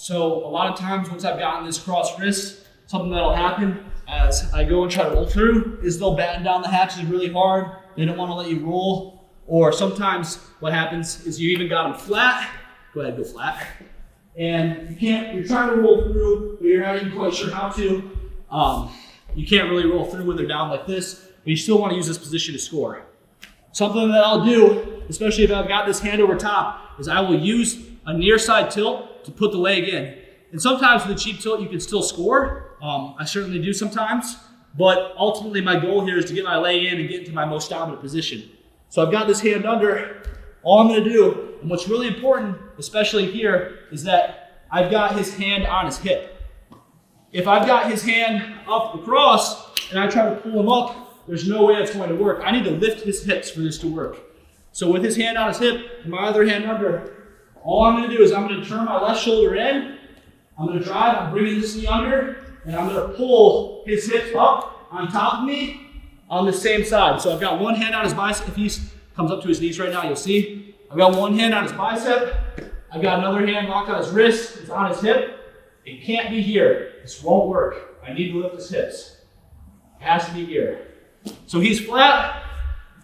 So a lot of times once I've gotten this cross wrist, something that'll happen as I go and try to roll through is they'll batten down the hatches really hard. They don't want to let you roll. Or sometimes what happens is you even got them flat. Go ahead, go flat. And you're trying to roll through, but you're not even quite sure how to. You can't really roll through when they're down like this, but you still want to use this position to score. Something that I'll do, especially if I've got this hand over top, is I will use a near side tilt to put the leg in. And sometimes with a cheap tilt, you can still score. I certainly do sometimes, but ultimately my goal here is to get my leg in and get into my most dominant position. So I've got this hand under. All I'm going to do, and what's really important, especially here, is that I've got his hand on his hip. If I've got his hand up across and I try to pull him up, there's no way that's going to work. I need to lift his hips for this to work. So with his hand on his hip and my other hand under, all I'm going to do is I'm going to turn my left shoulder in, I'm going to drive, I'm bringing this knee under, and I'm going to pull his hips up on top of me on the same side. So I've got one hand on his bicep. If he comes up to his knees right now, you'll see. I've got one hand on his bicep. I've got another hand locked on his wrist. It's on his hip. It can't be here. This won't work. I need to lift his hips. It has to be here. So he's flat.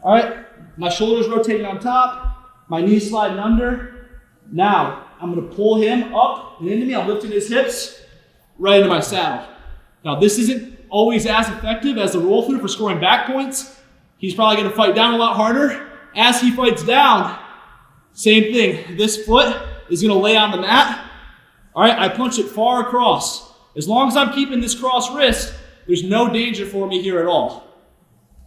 All right. My shoulder's rotating on top. My knee's sliding under. Now, I'm going to pull him up and into me. I'm lifting his hips right into my saddle. Now, this isn't always as effective as the roll through for scoring back points. He's probably going to fight down a lot harder. As he fights down, same thing. This foot is going to lay on the mat. All right, I punch it far across. As long as I'm keeping this cross wrist, there's no danger for me here at all.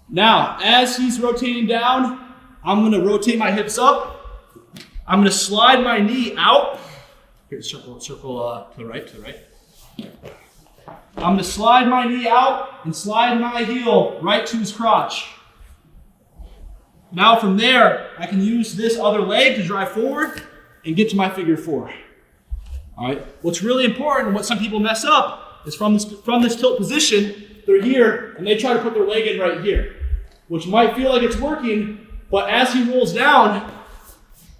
Now, as he's rotating down, I'm going to rotate my hips up. I'm going to slide my knee out. Here, circle to the right. I'm going to slide my knee out and slide my heel right to his crotch. Now from there, I can use this other leg to drive forward and get to my figure four. All right. What's really important, what some people mess up, is from this tilt position, they're here and they try to put their leg in right here, which might feel like it's working, but as he rolls down,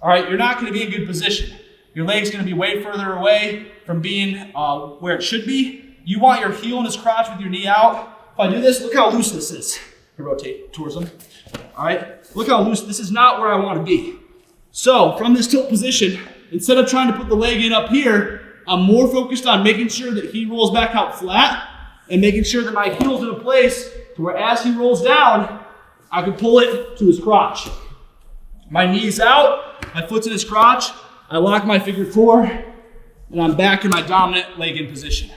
all right, you're not going to be in good position. Your leg's going to be way further away from being where it should be. You want your heel in his crotch with your knee out. If I do this, look how loose this is. I rotate towards him. All right, look how loose. This is not where I want to be. So from this tilt position, instead of trying to put the leg in up here, I'm more focused on making sure that he rolls back out flat and making sure that my heel's in a place to where as he rolls down, I can pull it to his crotch. My knee's out, my foot's in his crotch, I lock my figure four, and I'm back in my dominant leg in position.